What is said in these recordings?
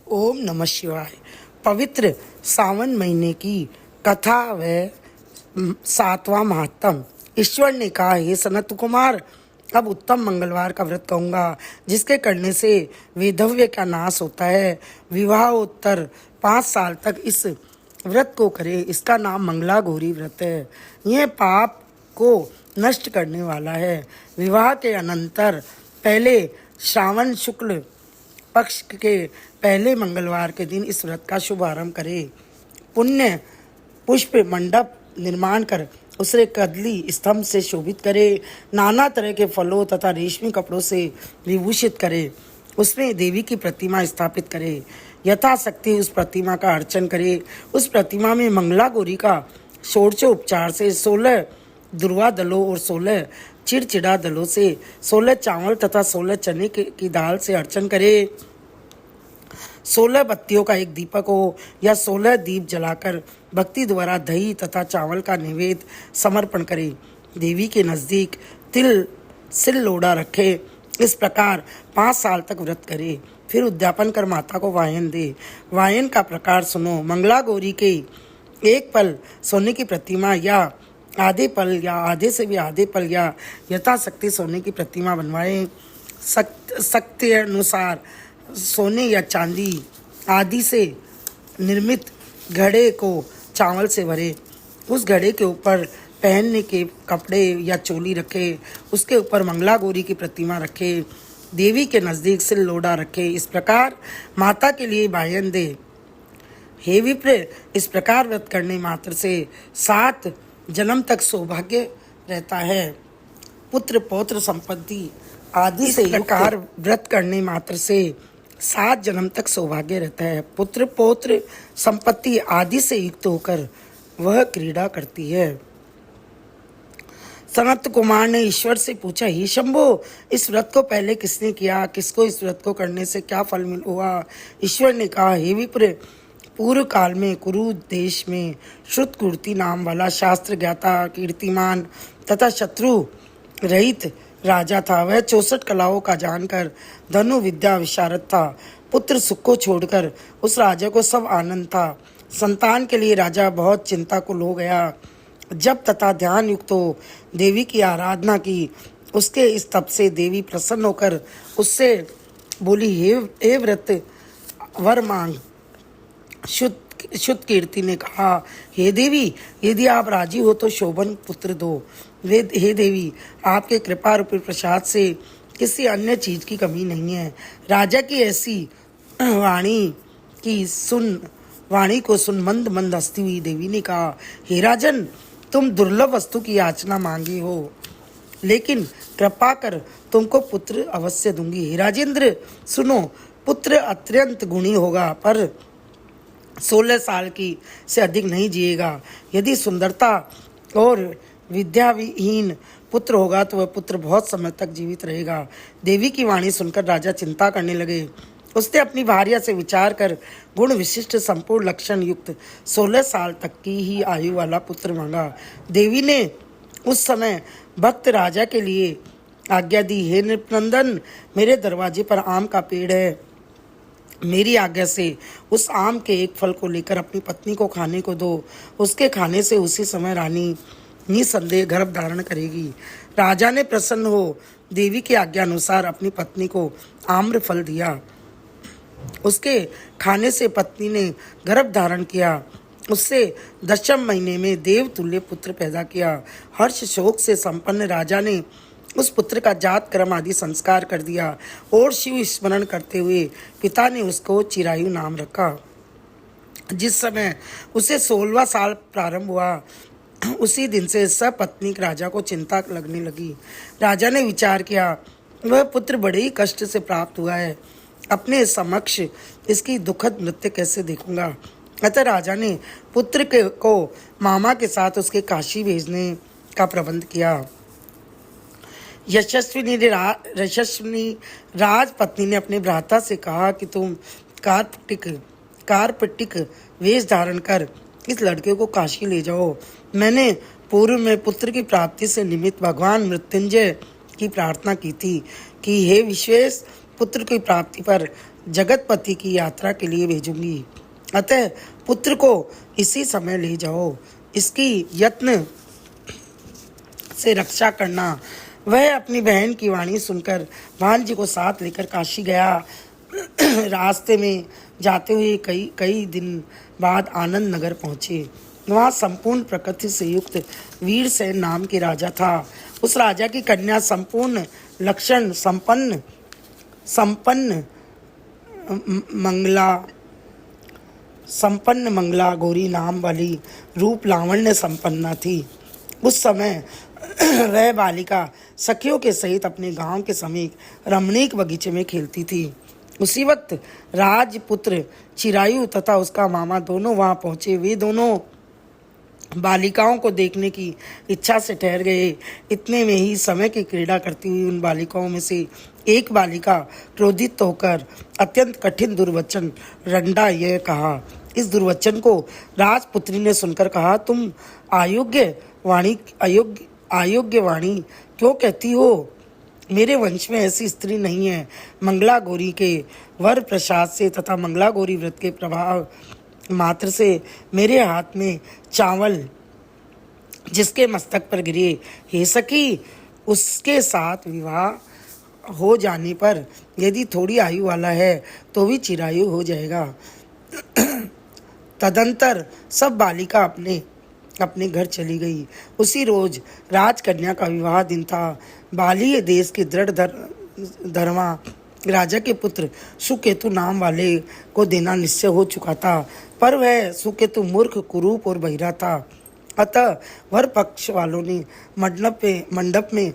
ओम नमः शिवाय। पवित्र सावन महीने की कथा व 7वां महात्म। ईश्वर ने कहा, हे सनत कुमार, अब उत्तम मंगलवार का व्रत कहूँगा, जिसके करने से वेधव्य का नाश होता है। विवाहोत्तर 5 साल तक इस व्रत को करे। इसका नाम मंगला गौरी व्रत है। यह पाप को नष्ट करने वाला है। विवाह के अनंतर पहले श्रावण शुक्ल पक्ष के पहले मंगलवार के दिन इस व्रत का शुभारंभ करें। पुण्य पुष्प मंडप निर्माण कर उसे कदली स्तंभ से शोभित करे। नाना तरह के फलों तथा रेशमी कपड़ों से विभूषित करे। उसमें देवी की प्रतिमा स्थापित करे। यथाशक्ति उस प्रतिमा का अर्चन करे। उस प्रतिमा में मंगला गौरी का षोडशोपचार से 16 दुर्वा दलों और 16 चिड़चिड़ा दलों से 16 चावल तथा 16 चने की दाल से अर्चन करे। 16 बत्तियों का एक दीपक हो या 16 दीप जलाकर भक्ति द्वारा दही तथा चावल का नैवेद्य समर्पण करे। देवी के नज़दीक तिल सिल लोढ़ा रखे। इस प्रकार 5 साल तक व्रत करे। फिर उद्यापन कर माता को वायन दे। वायन का प्रकार सुनो। मंगला गौरी के एक पल सोने की प्रतिमा या आधे पल या आधे से भी आधे पल या यथाशक्ति सोने की प्रतिमा बनवाए। शक्ति अनुसार सोने या चांदी आदि से निर्मित घड़े को चावल से भरे। उस घड़े के ऊपर पहनने के कपड़े या चोली रखे। उसके ऊपर मंगला गौरी की प्रतिमा रखे। देवी के नज़दीक सिल लोढ़ा रखे। इस प्रकार माता के लिए वायन दे। हे विप्र, इस प्रकार व्रत करने मात्र से 7 जन्म तक सौभाग्य रहता है। पुत्र पौत्र संपत्ति आदि से प्रकार व्रत करने मात्र से 7 जन्म तक सौभाग्य रहता है। पुत्र पौत्र संपत्ति आदि से युक्त होकर वह क्रीड़ा करती है। सनत कुमार ने ईश्वर से पूछा, हे शंभो, इस व्रत को पहले किसने किया? किसको इस व्रत को करने से क्या फल मिल हुआ? ईश्वर ने कहा, हे विप्र, पूर्व काल में कुरु देश में श्रुतकीर्ति नाम वाला शास्त्र ज्ञाता कीर्तिमान तथा शत्रु रहित राजा था। वह 64 कलाओं का जानकर धनु विद्या विशारद था। पुत्र सुख को छोड़कर उस राजा को सब आनंद था। संतान के लिए राजा बहुत चिंताकुल हो गया। जब तथा ध्यान युक्त हो देवी की आराधना की। उसके इस तप से देवी प्रसन्न होकर उससे बोली, हे व्रत वर मांग। शुद्ध कीर्ति ने कहा, हे देवी, यदि आप राजी हो तो शोभन पुत्र दो। हे देवी, आपके कृपा रूपी प्रसाद से किसी अन्य चीज की कमी नहीं है। राजा की ऐसी वाणी को सुन मंद मंद हंसती हुई देवी ने कहा, हे राजन, तुम दुर्लभ वस्तु की याचना मांगी हो, लेकिन कृपा कर तुमको पुत्र अवश्य दूंगी। हे राजेंद्र, सुनो, पुत्र अत्यंत गुणी होगा, पर 16 साल की से अधिक नहीं जिएगा। यदि सुंदरता और विद्याविहीन पुत्र होगा तो वह पुत्र बहुत समय तक जीवित रहेगा। देवी की वाणी सुनकर राजा चिंता करने लगे। उसने अपनी भार्या से विचार कर गुण विशिष्ट संपूर्ण लक्षण युक्त 16 साल तक की ही आयु वाला पुत्र मांगा। देवी ने उस समय भक्त राजा के लिए आज्ञा दी, हे नृपनंदन, मेरे दरवाजे पर आम का पेड़ है। मेरी आज्ञा से उस आम के एक फल को लेकर अपनी पत्नी को खाने को दो। उसके खाने से उसी समय रानी निसंदेह गर्भ धारण करेगी। राजा ने प्रसन्न हो देवी की आज्ञा अनुसार अपनी पत्नी को आम्र फल दिया। उसके खाने से पत्नी ने गर्भ धारण किया। उससे 10वें महीने में देव तुल्य पुत्र पैदा किया। हर्ष शोक से संपन्न राजा ने उस पुत्र का जात कर्म आदि संस्कार कर दिया और शिव स्मरण करते हुए पिता ने उसको चिरायु नाम रखा। जिस समय उसे 16वां साल प्रारंभ हुआ, उसी दिन से सपत्नीक राजा को चिंता लगने लगी। राजा ने विचार किया, वह पुत्र बड़े ही कष्ट से प्राप्त हुआ है। अपने समक्ष इसकी दुखद मृत्यु कैसे देखूंगा? अतः राजा ने पुत्र को मामा के साथ उसके काशी भेजने का प्रबंध किया। यशस्विनी राजपत्नी ने अपने भ्राता से कहा कि तुम कारपटिक वेश धारण कर इस लड़के को काशी ले जाओ। मैंने पूर्व में पुत्र की प्राप्ति से निमित्त भगवान मृत्युंजय की प्रार्थना की थी कि हे विश्वेश, पुत्र की प्राप्ति पर जगतपति की यात्रा के लिए भेजूंगी। अतः पुत्र को इसी समय ले जाओ, इसकी यत्न से रक्षा करना। वह अपनी बहन की वाणी सुनकर भांजी को साथ लेकर काशी गया। रास्ते में जाते हुए कई दिन बाद आनंद नगर पहुंचे। वहाँ संपूर्ण प्रकृति से युक्त वीरसेन नाम के राजा था। उस राजा की कन्या संपूर्ण लक्षण संपन्न मंगला गौरी नाम वाली रूप लावण्य संपन्ना थी। उस समय वह बालिका सखियों के सहित अपने गांव के समीप रमणीक बगीचे में खेलती थी। उसी वक्त राजपुत्र चिरायु तथा उसका मामा दोनों वहां पहुंचे। वे दोनों बालिकाओं को देखने की इच्छा से ठहर गए। इतने में ही समय की क्रीड़ा करती हुई उन बालिकाओं में से एक बालिका क्रोधित होकर अत्यंत कठिन दुर्वचन रंडा यह कहा। इस दुर्वचन को राजपुत्री ने सुनकर कहा, तुम अयोग्य वाणी क्यों कहती हो? मेरे वंश में ऐसी स्त्री नहीं है। मंगला गौरी के वर प्रसाद से तथा मंगला गौरी व्रत के प्रभाव मात्र से मेरे हाथ में चावल जिसके मस्तक पर गिरे, हे सखी, उसके साथ विवाह हो जाने पर यदि थोड़ी आयु वाला है तो भी चिरायु हो जाएगा। तदंतर सब बालिका अपने अपने घर चली गई। उसी रोज राजकन्या का विवाह दिन था। बालीय देश के दृढ़ धर्मा राजा के पुत्र सुकेतु नाम वाले को देना निश्चय हो चुका था, पर वह सुकेतु मूर्ख, कुरूप और बहिरा था। अतः वर पक्ष वालों ने मंडप में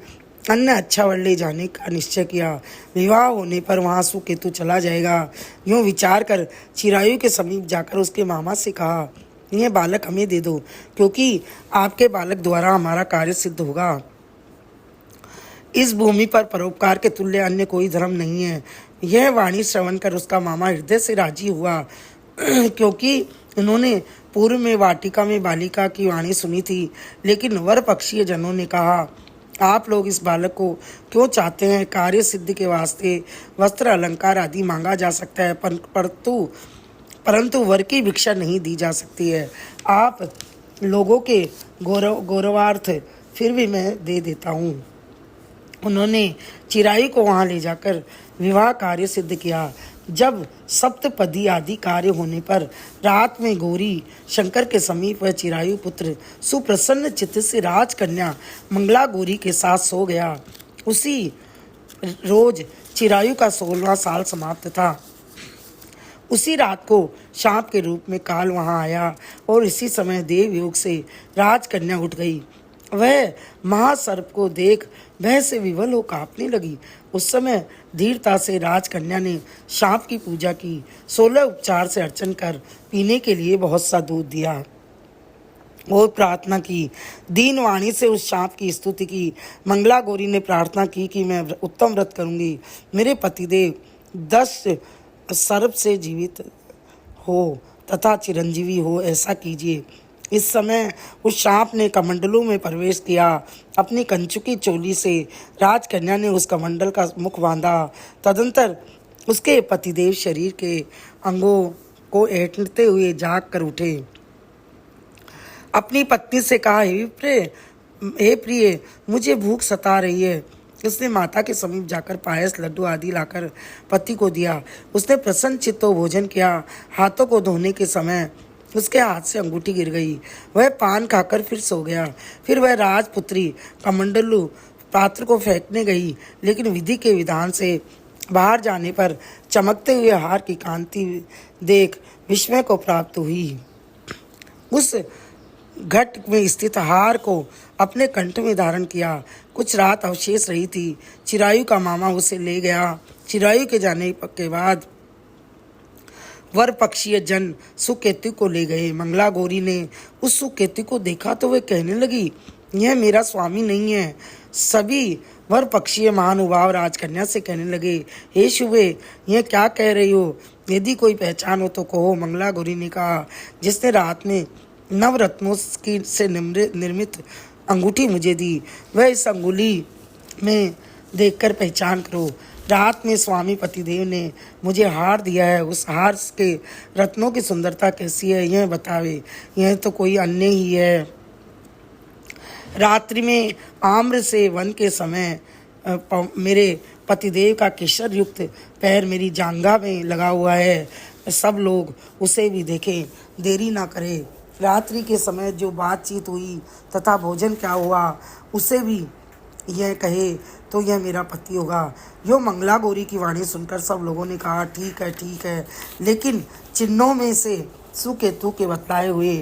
अन्य अच्छा वर ले जाने का निश्चय किया। विवाह होने पर वहां सुकेतु चला जाएगा। यूं विचार कर चिरायु के समीप जाकर उसके मामा से कहा, यह बालक हमें दे दो, क्योंकि आपके बालक द्वारा हमारा कार्य सिद्ध होगा। इस भूमि पर परोपकार के तुल्य अन्य कोई धर्म नहीं है। यह वाणी श्रवण कर उसका मामा हृदय से राजी हुआ, क्योंकि उन्होंने पूर्व में वाटिका में बालिका की वाणी सुनी थी। लेकिन वर पक्षीय जनों ने कहा, आप लोग इस बालक को क्यों चाहते हैं? कार्य सिद्धि के वास्ते वस्त्र अलंकार आदि मांगा जा सकता है, परंतु वर की भिक्षा नहीं दी जा सकती है। आप लोगों के गौरवार्थ फिर भी मैं दे देता हूँ। उन्होंने चिरायु को वहां ले जाकर विवाह कार्य सिद्ध किया। जब सप्तपदी आदि कार्य होने पर रात में गौरी शंकर के समीप वह चिरायु पुत्र सुप्रसन्न चित्त से राजकन्या मंगला गौरी के साथ सो गया। उसी रोज चिरायु का 16वां साल समाप्त था। उसी रात को शाप के रूप में काल वहां आया और इसी समय देव योग से राजकन्या उठ गई। वह महासर्प को देख भय से विवल हो कांपने लगी। उस समय धीरता से राजकन्या ने शाप की पूजा की। 16 उपचार से अर्चन कर पीने के लिए बहुत सा दूध दिया और प्रार्थना की। दीन वाणी से उस शाप की स्तुति की। मंगला गौरी ने प्रार्थना की कि मैं उत्तम व्रत करूंगी। मेरे पतिदेव 10 सर्प से जीवित हो तथा चिरंजीवी हो, ऐसा कीजिए। इस समय उस सांप ने कमंडलों में प्रवेश किया। अपनी कंचुकी चोली से राजकन्या ने उस कमंडल का मुख बांधा। तदंतर उसके पतिदेव शरीर के अंगों को ऐंठते हुए जाग कर उठे। अपनी पत्नी से कहा, हे प्रिय, मुझे भूख सता रही है। उसने माता के समीप जाकर पायस, लड्डू आदि लाकर पति को दिया। उसने प्रसन्न चित्तो भोजन किया। हाथों को धोने के समय उसके हाथ से अंगूठी गिर गई। वह पान खाकर फिर सो गया। फिर वह राजपुत्री कमंडलू पात्र को फेंकने गई, लेकिन विधि के विधान से बाहर जाने पर चमकते हुए हार की कांति देख विस्मय को प्राप्त हुई। उस घट में स्थित हार को अपने कंठ में धारण किया। कुछ रात अवशेष रही थी। चिरायु का मामा उसे ले गया। चिरायु के जाने के बाद वर पक्षीय जन सुकेतु को ले गए। मंगला गौरी ने उस सुकेतु को देखा तो वह कहने लगी, यह मेरा स्वामी नहीं है। सभी वर पक्षीय महानुभाव राजकन्या से कहने लगे, हे शुभे, यह क्या कह रही हो? यदि कोई पहचान हो तो कहो। मंगला गौरी ने कहा, जिसने रात में नवरत्नों से निर्मित अंगूठी मुझे दी, वह इस अंगुली में देखकर पहचान करो। रात में स्वामी पतिदेव ने मुझे हार दिया है, उस हार के रत्नों की सुंदरता कैसी है यह बतावे, यह तो कोई अन्य ही है। रात्रि में आम्र से वन के समय मेरे पतिदेव का केशर युक्त पैर मेरी जांघा में लगा हुआ है, सब लोग उसे भी देखें, देरी ना करें। रात्रि के समय जो बातचीत हुई तथा भोजन क्या हुआ उसे भी यह कहे तो यह मेरा पति होगा। यो मंगला गौरी की वाणी सुनकर सब लोगों ने कहा ठीक है, लेकिन चिन्हों में से सुकेतु के बतलाए हुए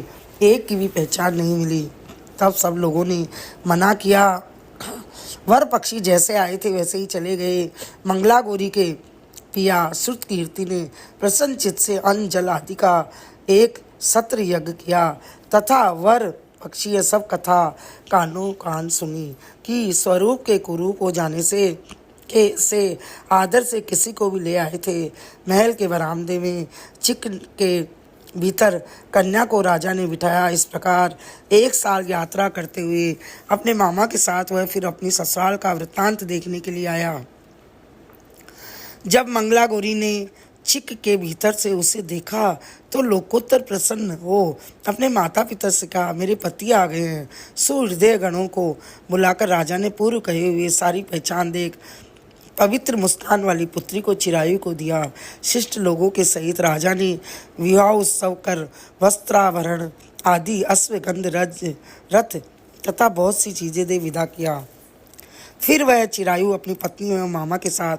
एक की भी पहचान नहीं मिली। तब सब लोगों ने मना किया। वर पक्षी जैसे आए थे वैसे ही चले गए। मंगला गौरी के पिया श्रुत कीर्ति ने प्रसन्न चित्त से अन्न जल आदि का एक सत्र यज्ञ किया तथा वर पक्षी यह सब कथा कानों कान सुनी कि स्वरूप के कुरूप हो जाने से आदर से किसी को भी ले आए थे। महल के बरामदे में चिक के भीतर कन्या को राजा ने बिठाया। इस प्रकार एक साल यात्रा करते हुए अपने मामा के साथ वह फिर अपनी ससुराल का वृत्तांत देखने के लिए आया। जब मंगला गौरी ने चिक के भीतर से उसे देखा तो लोकोत्तर प्रसन्न हो अपने माता पिता से कहा मेरे पति आ गए हैं। सुहृदय गणों को बुलाकर राजा ने पूर्व कहे हुए सारी पहचान देख पवित्र मुस्कान वाली पुत्री को चिरायु को दिया। शिष्ट लोगों के सहित राजा ने विवाह उत्सव कर वस्त्राभरण आदि अश्वगंध रथ तथा बहुत सी चीजें दे विदा किया। फिर वह चिरायु अपनी पत्नी एवं मामा के साथ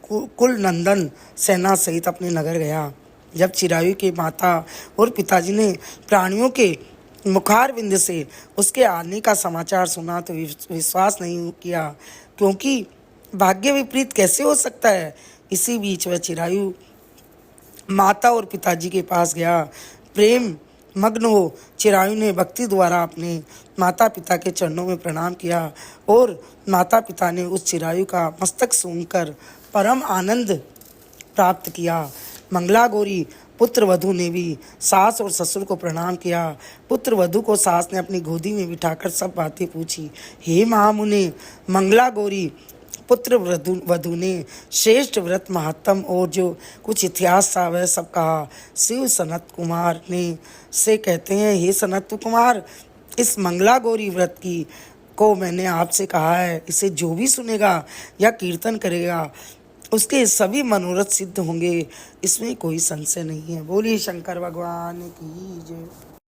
कुल नंदन सेना सहित अपने नगर गया। जब चिरायु के माता और पिताजी ने प्राणियों के मुखारविंद से उसके आने का समाचार सुना तो विश्वास नहीं किया, क्योंकि भाग्य विपरीत कैसे हो सकता है। इसी बीच वह चिरायु माता और पिताजी के पास गया। प्रेम मग्न हो चिरायु ने भक्ति द्वारा अपने माता पिता के चरणों में प्रणाम किया और माता पिता ने उस चिरायु का मस्तक सूंघकर परम आनंद प्राप्त किया। मंगला गौरी पुत्र वधु ने भी सास और ससुर को प्रणाम किया। पुत्र वधु को सास ने अपनी गोदी में बिठाकर सब बातें पूछी। हे महामुने, मंगला गौरी पुत्र वधु ने श्रेष्ठ व्रत महत्तम और जो कुछ इतिहास था वह सब कहा। शिव सनत कुमार ने से कहते हैं, हे सनत कुमार, इस मंगला गौरी व्रत की को मैंने आपसे कहा है, इसे जो भी सुनेगा या कीर्तन करेगा उसके सभी मनोरथ सिद्ध होंगे, इसमें कोई संशय नहीं है। बोलिए शंकर भगवान की जय।